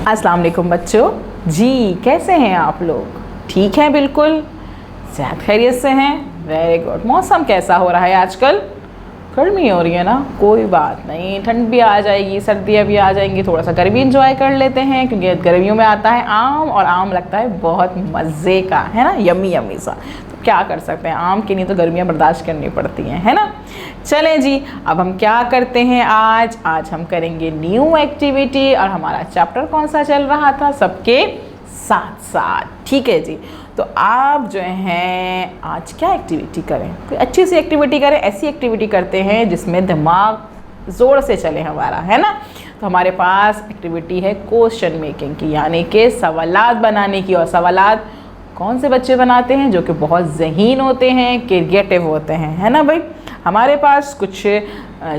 अस्सलाम वालेकुम बच्चों। जी कैसे हैं आप लोग? ठीक हैं बिल्कुल, सेहत खैरियत से हैं? Very good. मौसम कैसा हो रहा है आजकल? गर्मी हो रही है ना, कोई बात नहीं, ठंड भी आ जाएगी, सर्दियाँ भी आ जाएंगी, थोड़ा सा गर्मी इंजॉय कर लेते हैं क्योंकि गर्मियों में आता है आम, और आम लगता है बहुत मज़े का, है ना, यम्मी यम्मी सा। तो क्या कर सकते हैं, आम की नहीं तो गर्मियाँ बर्दाश्त करनी पड़ती हैं, है ना। चलें जी, अब हम क्या करते हैं, आज हम करेंगे न्यू एक्टिविटी, और हमारा चैप्टर कौन सा चल रहा था, सबके साथ साथ, ठीक है जी। तो आप जो हैं आज क्या एक्टिविटी करें, कोई अच्छी सी एक्टिविटी करें, ऐसी एक्टिविटी करते हैं जिसमें दिमाग ज़ोर से चले हमारा, है ना। तो हमारे पास एक्टिविटी है क्वेश्चन मेकिंग की, यानी कि सवालात बनाने की। और सवालात कौन से बच्चे बनाते हैं? जो कि बहुत ज़हीन होते हैं, क्रिएटिव होते हैं, है ना भाई। हमारे पास कुछ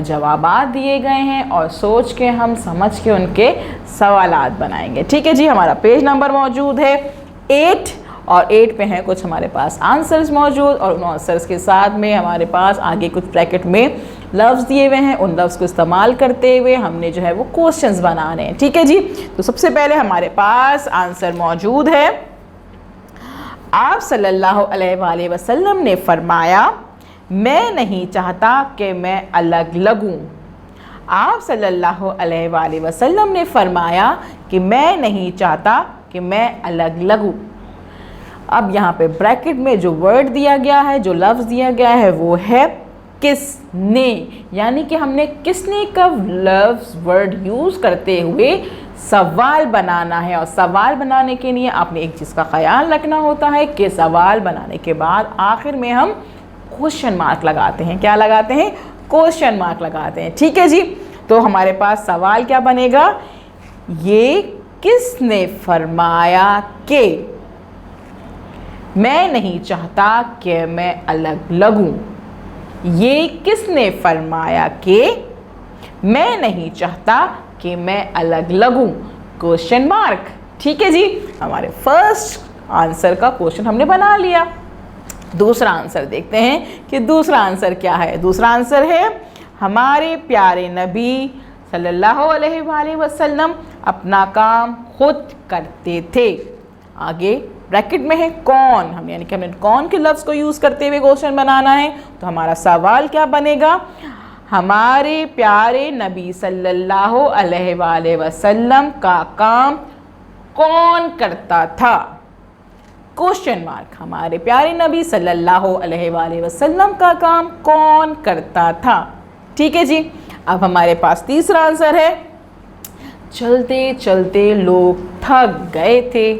जवाबात दिए गए हैं और सोच के हम समझ के उनके सवालात बनाएंगे, ठीक है जी। हमारा पेज नंबर मौजूद है 8, और 8 पे हैं कुछ हमारे पास आंसर्स मौजूद, और उन आंसर्स के साथ में हमारे पास आगे कुछ ब्रैकेट में लफ्ज़ दिए हुए हैं। उन लफ्ज़ को इस्तेमाल करते हुए हमने जो है वो क्वेश्चंस बनाने हैं, ठीक है जी। तो सबसे पहले हमारे पास आंसर मौजूद है। आप सल्लल्लाहु अलैहि वसल्लम ने फरमाया, मैं नहीं चाहता कि मैं अलग लगूं। आप सल्लल्लाहु अलैहि वसल्लम ने फरमाया कि मैं नहीं चाहता कि मैं अलग लगूं। अब यहाँ पे ब्रैकेट में जो वर्ड दिया गया है, जो लफ्ज़ दिया गया है, वो है किसने, यानी कि हमने किसने का लफ्ज़ वर्ड यूज़ करते हुए सवाल बनाना है। और सवाल बनाने के लिए आपने एक चीज़ का ख्याल रखना होता है कि सवाल बनाने के बाद आखिर में हम क्वेश्चन मार्क लगाते हैं। क्या लगाते हैं? क्वेश्चन मार्क लगाते हैं, ठीक है जी। तो हमारे पास सवाल क्या बनेगा, ये किसने फरमाया कि मैं नहीं चाहता कि मैं अलग लगूं। ये किसने फरमाया कि मैं नहीं चाहता कि मैं अलग लगूं, क्वेश्चन मार्क, ठीक है जी। हमारे फर्स्ट आंसर का क्वेश्चन हमने बना लिया। दूसरा आंसर देखते हैं कि दूसरा आंसर क्या है। दूसरा आंसर है, हमारे प्यारे नबी सल्लल्लाहु अलैहि वसल्लम अपना काम खुद करते थे। आगे ब्रैकेट में है कौन, हमने यानी कि हमने कौन के लफ्ज़ को यूज़ करते हुए क्वेश्चन बनाना है। तो हमारा सवाल क्या बनेगा, हमारे प्यारे नबी सल्लल्लाहु अलैहि वसल्लम का काम कौन करता था, क्वेश्चन मार्क। हमारे प्यारे नबी सल्लल्लाहु अलैहि वसल्लम का काम कौन करता था, ठीक है जी। अब हमारे पास तीसरा आंसर है, चलते चलते लोग थक गए थे।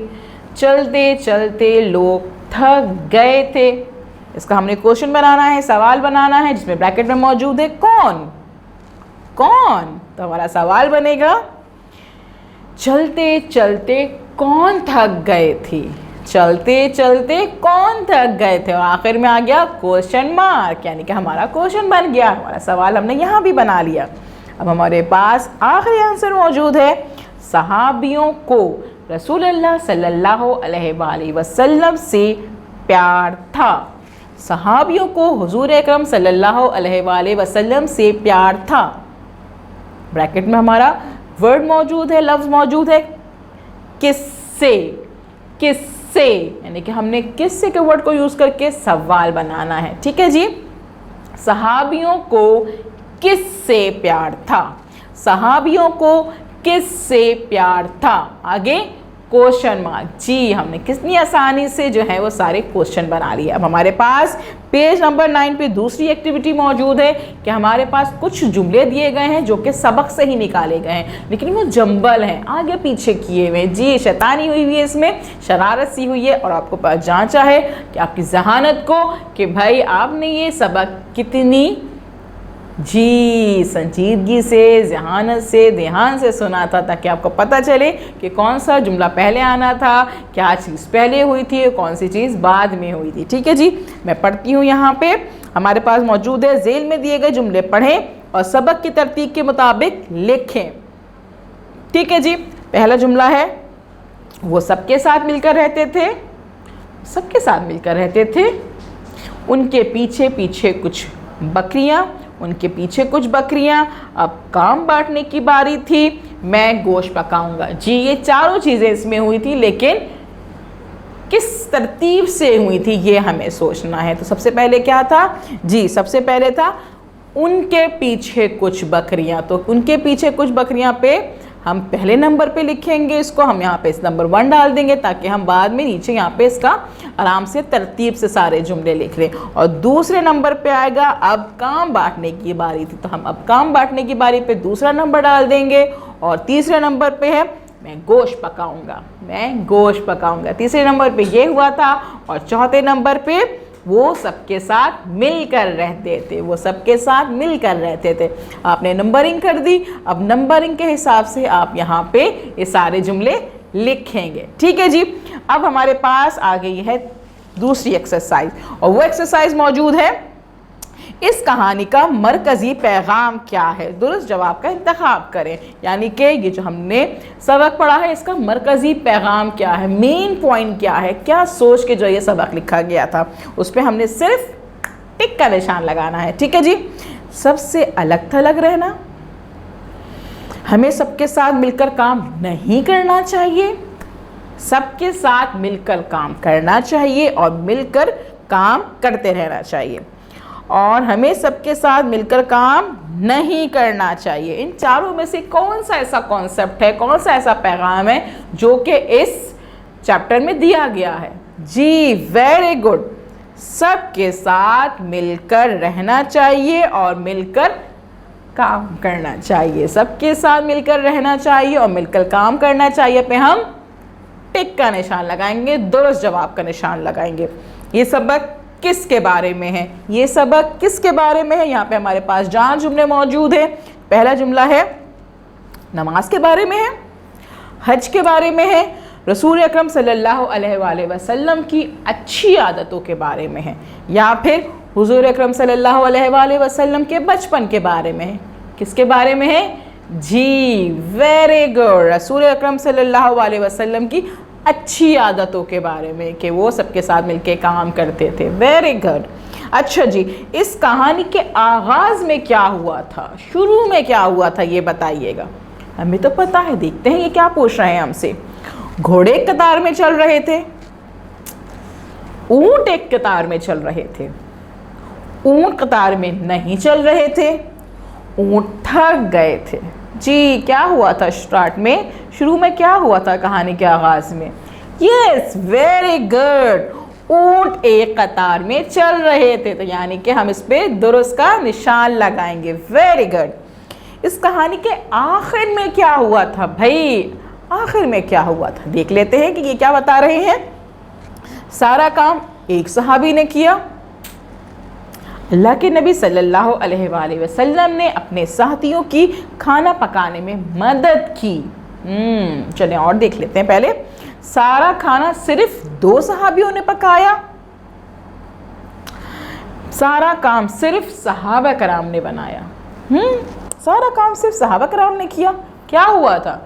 चलते चलते लोग थक गए थे, इसका हमने क्वेश्चन बनाना है, सवाल बनाना है, जिसमें ब्रैकेट में मौजूद है कौन। कौन, तो हमारा सवाल बनेगा, चलते चलते कौन थक गए थे। चलते चलते कौन थक गए थे, और आखिर में आ गया क्वेश्चन मार्क, यानी कि हमारा क्वेश्चन बन गया। हमारा सवाल हमने यहाँ भी बना लिया। अब हमारे पास आखिरी आंसर मौजूद है, सहाबियों को रसूलुल्लाह सल्लल्लाहु अलैहि वसल्लम से प्यार था। सहाबियों को हुजूर अकरम सल्लल्लाहु अलैहि वसल्लम से प्यार था। ब्रैकेट में हमारा वर्ड मौजूद है, लफ्ज़ मौजूद है किससे। किससे, यानी कि हमने किससे के वर्ड को यूज़ करके सवाल बनाना है, ठीक है जी। सहाबियों को किससे प्यार था, सहाबियों को किससे प्यार था, आगे क्वेश्चन मार्क। जी, हमने कितनी आसानी से जो है वो सारे क्वेश्चन बना लिए। अब हमारे पास पेज नंबर 9 पे दूसरी एक्टिविटी मौजूद है कि हमारे पास कुछ जुमले दिए गए हैं जो कि सबक से ही निकाले गए हैं, लेकिन वो जंबल हैं, आगे पीछे किए हुए हैं। जी, शैतानी हुई हुई है, इसमें शरारत सी हुई है, और आपको पास जांचा है कि आपकी जहानत को कि भाई आपने ये सबक कितनी जी संजीदगी से, जहानत से, ध्यान से सुना था, ताकि आपको पता चले कि कौन सा जुमला पहले आना था, क्या चीज़ पहले हुई थी और कौन सी चीज़ बाद में हुई थी, ठीक है जी। मैं पढ़ती हूँ, यहाँ पे हमारे पास मौजूद है, झेल में दिए गए जुमले पढ़ें और सबक की तरतीब के मुताबिक लिखें, ठीक है जी। पहला जुमला है, वो सबके साथ मिलकर रहते थे। सबके साथ मिलकर रहते थे, उनके पीछे पीछे कुछ बकरियाँ उनके पीछे कुछ बकरियां, अब काम बांटने की बारी थी, मैं गोश्त पकाऊंगा। जी ये चारों चीज़ें इसमें हुई थी, लेकिन किस तरतीब से हुई थी ये हमें सोचना है। तो सबसे पहले क्या था जी, सबसे पहले था उनके पीछे कुछ बकरियां। तो उनके पीछे कुछ बकरियां पे हम पहले नंबर पे लिखेंगे इसको, हम यहाँ पे इस नंबर 1 डाल देंगे ताकि हम बाद में नीचे यहाँ पे इसका आराम से तरतीब से सारे जुमले लिख लें। और दूसरे नंबर पे आएगा अब काम बांटने की बारी थी, तो हम अब काम बांटने की बारी पे दूसरा नंबर डाल देंगे। और तीसरे नंबर पे है मैं गोश्त पकाऊंगा, मैं गोश्त पकाऊंगा। तीसरे नंबर पे ये हुआ था। और चौथे नंबर पे वो सबके साथ मिलकर रहते थे, वो सबके साथ मिलकर रहते थे। आपने नंबरिंग कर दी, अब नंबरिंग के हिसाब से आप यहाँ पे ये सारे जुमले लिखेंगे। ठीक है जी। अब हमारे पास आ गई है दूसरी एक्सरसाइज, और वो एक्सरसाइज मौजूद है इस कहानी का मरकज़ी पैगाम क्या है, दुरुस्त जवाब का इंतखाब करें। यानी कि ये जो हमने सबक पढ़ा है इसका मरकज़ी पैगाम क्या है, मेन पॉइंट क्या है, क्या सोच के जो ये सबक लिखा गया था उस पर हमने सिर्फ टिक का निशान लगाना है। ठीक है जी। सबसे अलग थलग रहना, हमें सबके साथ मिलकर काम नहीं करना चाहिए, सबके साथ मिलकर काम करना चाहिए और मिलकर काम करते रहना चाहिए, और हमें सबके साथ मिलकर काम नहीं करना चाहिए। इन चारों में से कौन सा ऐसा कॉन्सेप्ट है, कौन सा ऐसा पैगाम है जो कि इस चैप्टर में दिया गया है? जी वेरी गुड, सबके साथ मिलकर रहना चाहिए और मिलकर काम करना चाहिए। सबके साथ मिलकर रहना चाहिए और मिलकर काम करना चाहिए पे हम टिक का निशान लगाएंगे, दुरुस्त जवाब का निशान लगाएंगे। ये सबक किसके बारे में है? ये सबक किसके बारे में है? यहाँ पे हमारे पास 4 जुमले मौजूद हैं। पहला जुमला है नमाज के बारे में है, हज के बारे में है, रसूल अकरम सल्लल्लाहु अलैहि वसल्लम की अच्छी आदतों के बारे में है, या फिर हुजूर अकरम सल्लल्लाहु अलैहि वसल्लम के बचपन के बारे में है। किसके बारे में है? जी वेरी गुड, रसूल अकरम सल्लल्लाहु अलैहि वसल्लम की अच्छी आदतों के बारे में कि वो सबके साथ मिलके काम करते थे। Very good. अच्छा जी, इस कहानी के आगाज़ में क्या हुआ था, शुरू में क्या हुआ था ये बताइएगा। हमें तो पता है, देखते हैं ये क्या पूछ रहे हैं हमसे। घोड़े एक कतार में चल रहे थे, ऊंट एक कतार में चल रहे थे, ऊंट कतार में नहीं चल रहे थे, ऊंट थक गए थे। जी क्या हुआ था स्टार्ट में, शुरू में क्या हुआ था कहानी के आगाज में? यस वेरी गुड, ऊंट एक कतार में चल रहे थे। तो यानी कि हम इस पे दुरुस्त का निशान लगाएंगे। Very good. इस कहानी के आखिर में क्या हुआ था भाई? आखिर में क्या हुआ था देख लेते हैं कि ये क्या बता रहे हैं। सारा काम एक सहाबी ने किया। अल्लाह के नबी सल्लल्लाहु अलैहि वसल्लम ने अपने साथियों की खाना पकाने में मदद की। चलें और देख लेते हैं। पहले सारा खाना सिर्फ 2 सहाबियों ने पकाया, सारा काम सिर्फ सहाबा कराम ने बनाया। सारा काम सिर्फ सहाबा कराम ने किया। क्या हुआ था?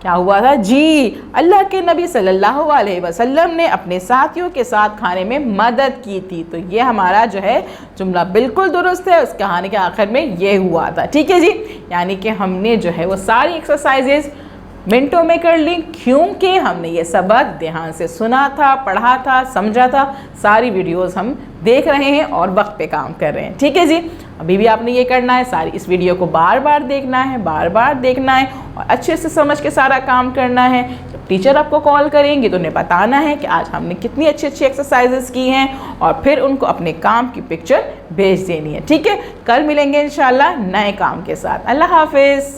क्या हुआ था जी? अल्लाह के नबी सल्लल्लाहु अलैहि वसल्लम ने अपने साथियों के साथ खाने में मदद की थी। तो ये हमारा जो है जुमला बिल्कुल दुरुस्त है। उस कहानी के आखिर में ये हुआ था। ठीक है जी। यानी कि हमने जो है वो सारी एक्सरसाइजेज मिनटों में कर ली, क्योंकि हमने ये सबक ध्यान से सुना था, पढ़ा था, समझा था। सारी वीडियोस हम देख रहे हैं और वक्त पे काम कर रहे हैं। ठीक है जी। अभी भी आपने ये करना है, सारी इस वीडियो को बार बार देखना है, बार बार देखना है और अच्छे से समझ के सारा काम करना है। जब टीचर आपको कॉल करेंगे तो उन्हें बताना है कि आज हमने कितनी अच्छी अच्छी एक्सरसाइजेस की हैं और फिर उनको अपने काम की पिक्चर भेज देनी है। ठीक है। कल मिलेंगे इंशाल्लाह नए काम के साथ। अल्लाह हाफिज़।